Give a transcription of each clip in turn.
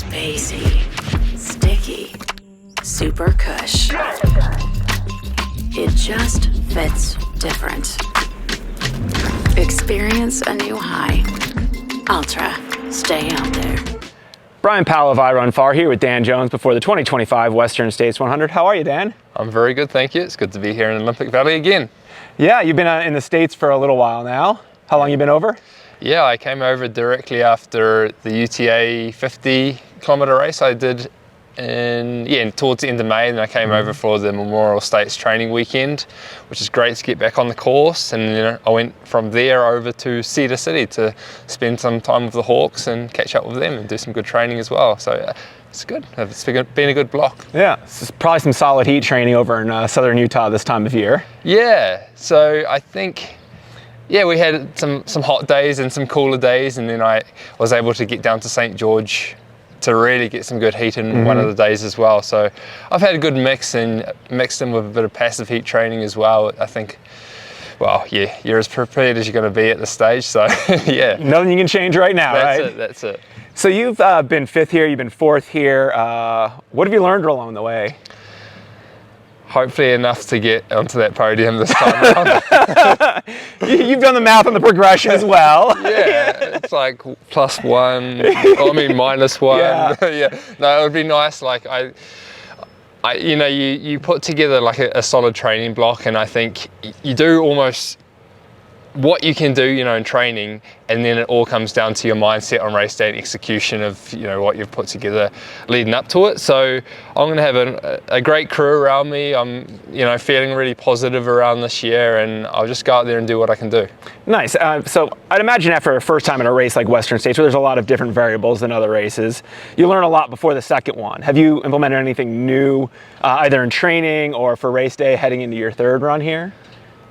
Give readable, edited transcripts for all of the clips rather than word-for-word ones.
Spacey, sticky, super cush. It just fits different. Experience a new high. Ultra, stay out there. Brian Powell of I Run Far here with Dan Jones before the 2025 Western States 100. How are you, Dan? I'm very good, thank you. It's good to be here in Olympic Valley again. Yeah, you've been in the States for a little while now. How long you been over? Yeah, I came over directly after the UTA 50-kilometer race I did towards the end of May, and I came over for the Memorial States training weekend, which is great to get back on the course. And I went from there over to Cedar City to spend some time with the Hawks and catch up with them and do some good training as well. So it's good. It's been a good block. Yeah, it's probably some solid heat training over in southern Utah this time of year. Yeah, so I think we had some hot days and some cooler days, and then I was able to get down to St. George to really get some good heat in one of the days as well. So I've had a good mix and mixed in with a bit of passive heat training as well. I think, well, yeah, you're as prepared as you're going to be at this stage. So yeah. Nothing you can change right now, right? That's it. So you've been fifth here, you've been fourth here. What have you learned along the way? Hopefully enough to get onto that podium this time around. You've done the math on the progression as well. Yeah, it's like +1, -1. Yeah. No, it would be nice. Like you put together like a solid training block, and I think you do almost what you can do, in training, and then it all comes down to your mindset on race day and execution of, what you've put together leading up to it. So I'm going to have a great crew around me. I'm, feeling really positive around this year, and I'll just go out there and do what I can do. Nice. So I'd imagine after a first time in a race like Western States, where there's a lot of different variables than other races, you learn a lot before the second one. Have you implemented anything new, either in training or for race day heading into your third run here?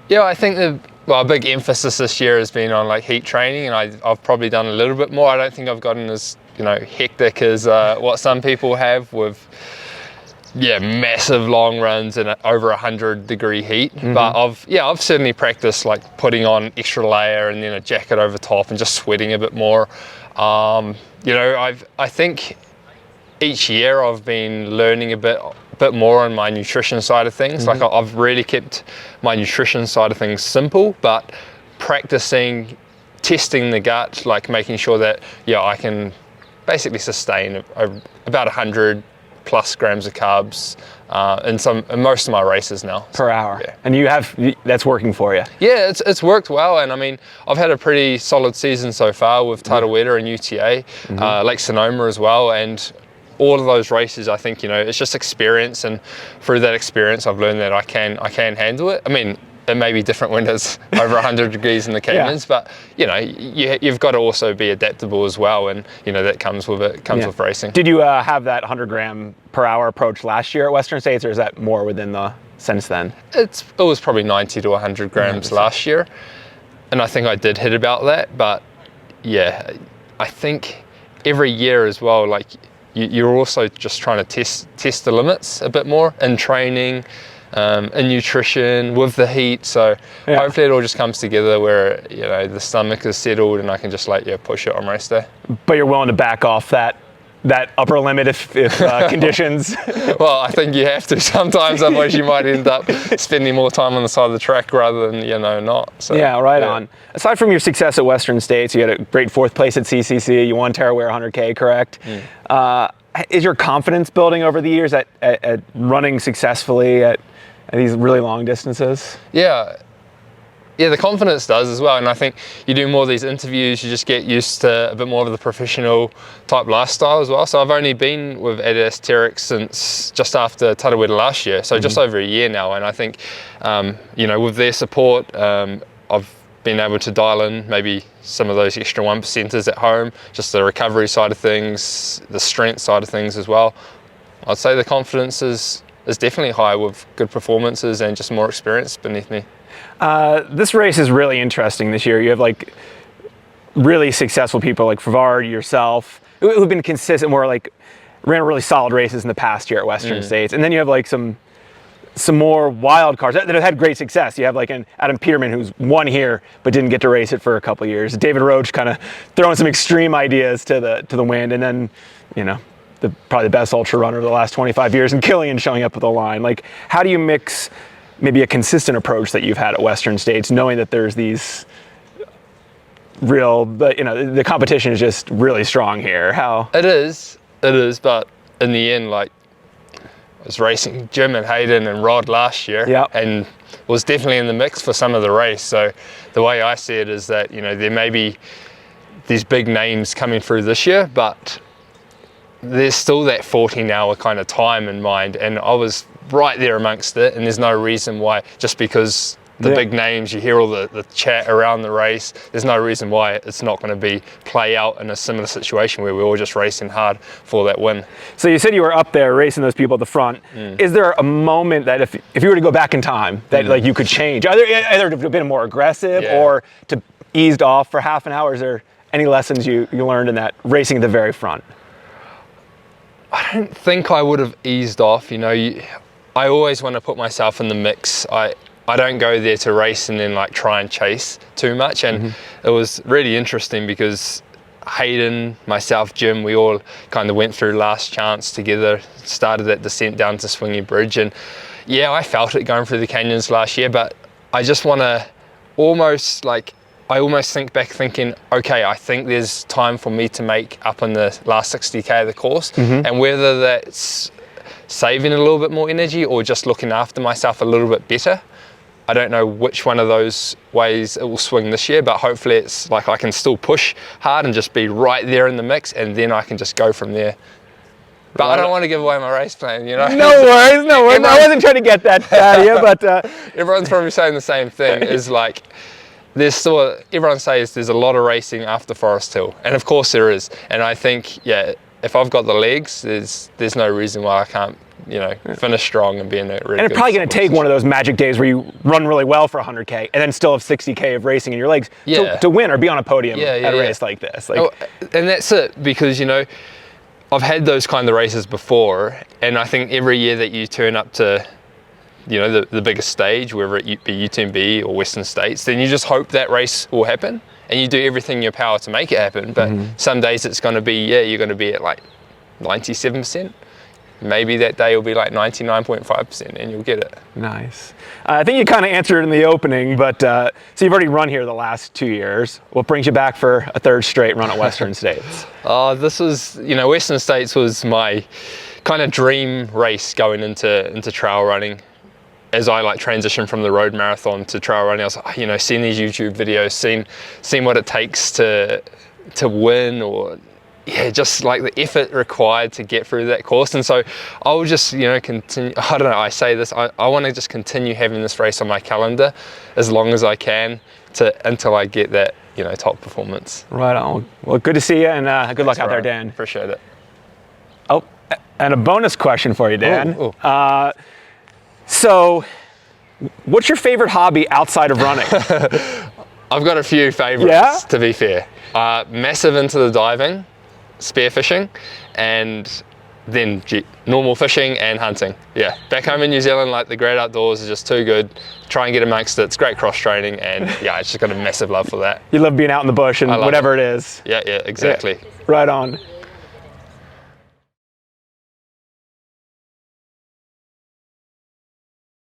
Yeah, I think a big emphasis this year has been on like heat training, and I've probably done a little bit more. I don't think I've gotten as hectic as what some people have with massive long runs and over 100-degree heat. But I've certainly practiced like putting on extra layer and then a jacket over top and just sweating a bit more. I think each year I've been learning a bit more on my nutrition side of things. Like I've really kept my nutrition side of things simple, but practicing, testing the gut, like making sure that I can basically sustain about 100 plus grams of carbs in most of my races now. Per hour. Yeah. And that's working for you? Yeah, it's worked well, and I mean, I've had a pretty solid season so far with Tarawera and UTA, Lake Sonoma as well, and all of those races, I think, it's just experience, and through that experience, I've learned that I can handle it. I mean, it may be different when it's over 100 degrees in the Caymans, but you've got to also be adaptable as well, and that comes with it. With racing. Did you have that 100 gram per hour approach last year at Western States, or is that more within the since then? It was probably 90 to 100 grams 100%. Last year, and I think I did hit about that. But yeah, I think every year as well, like you're also just trying to test the limits a bit more in training, in nutrition, with the heat. So hopefully it all just comes together where the stomach is settled and I can just push it on race day. But you're willing to back off that upper limit if conditions. Well, I think you have to sometimes, otherwise you might end up spending more time on the side of the track rather than not. So, on. Aside from your success at Western States, you had a great fourth place at CCC. You won Tarawera 100K, correct? Is your confidence building over the years at running successfully at these really long distances? Yeah, the confidence does as well, and I think you do more of these interviews, you just get used to a bit more of the professional type lifestyle as well. So I've only been with Adidas Terex since just after Tarawera last year, so just over a year now, and I think with their support, I've been able to dial in maybe some of those extra 1%ers at home, just the recovery side of things, the strength side of things as well. I'd say the confidence is definitely high with good performances and just more experience beneath me. This race is really interesting this year. You have like really successful people like Favard, yourself, who've been consistent, ran really solid races in the past year at Western States. And then you have like some more wild cards that have had great success. You have like an Adam Peterman who's won here but didn't get to race it for a couple of years. David Roach kind of throwing some extreme ideas to the wind, and then probably the best ultra runner of the last 25 years, and Killian showing up at the line. Like, how do you mix maybe a consistent approach that you've had at Western States, knowing that there's these real, but the competition is just really strong here? How? It is, but in the end, like, I was racing Jim and Hayden and Rod last year, Yep. and was definitely in the mix for some of the race. So the way I see it is that, there may be these big names coming through this year, but there's still that 14-hour kind of time in mind, and I was right there amongst it, and there's no reason why, just because the big names, you hear all the chat around the race, there's no reason why it's not going to play out in a similar situation where we're all just racing hard for that win. So you said you were up there racing those people at the front. Is there a moment that if you were to go back in time that like you could change, either to have been more aggressive or to eased off for half an hour? Is there any lessons you learned in that racing at the very front? I don't think I would have eased off. I always want to put myself in the mix. I don't go there to race and then like try and chase too much. And it was really interesting because Hayden, myself, Jim, we all kind of went through Last Chance together, started that descent down to Swingy Bridge. And yeah, I felt it going through the canyons last year, but I just want to almost think back thinking, okay, I think there's time for me to make up in the last 60K of the course. And whether that's saving a little bit more energy or just looking after myself a little bit better, I don't know which one of those ways it will swing this year, but hopefully it's like I can still push hard and just be right there in the mix, and then I can just go from there. But I don't want to give away my race plan, No worries, no worries. I wasn't trying to get that out of you, but everyone's probably saying the same thing. Is like everyone says there's a lot of racing after Forest Hill, and of course there is. And I think if I've got the legs, there's no reason why I can't finish strong and be in a really. And it's probably going to take one of those magic days where you run really well for 100K and then still have 60K of racing in your legs to win or be on a podium at a race like this. And that's it, because I've had those kind of races before, and I think every year that you turn up to the biggest stage, whether it be UTMB or Western States, then you just hope that race will happen and you do everything in your power to make it happen. But some days it's going to be you're going to be at like 97%. Maybe that day will be like 99.5% and you'll get it. Nice. I think you kind of answered in the opening, but so you've already run here the last 2 years. What brings you back for a third straight run at Western States? This was, Western States was my kind of dream race going into trail running. As I transitioned from the road marathon to trail running, I was seeing these YouTube videos, seeing what it takes to win, or just like the effort required to get through that course. And so I will just, continue. I don't know, I say this, I want to just continue having this race on my calendar as long as I can until I get that, top performance. Right on. Well, good to see you, and good luck out there, Dan. Appreciate it. Oh, and a bonus question for you, Dan. Ooh. So what's your favorite hobby outside of running? I've got a few favorites, to be fair. Massive into the diving, spearfishing, and then normal fishing and hunting. Yeah, back home in New Zealand, the great outdoors is just too good. Try and get amongst it. It's great cross training, and it's just got a massive love for that. You love being out in the bush and whatever it is. Yeah, exactly. Yeah. Right on.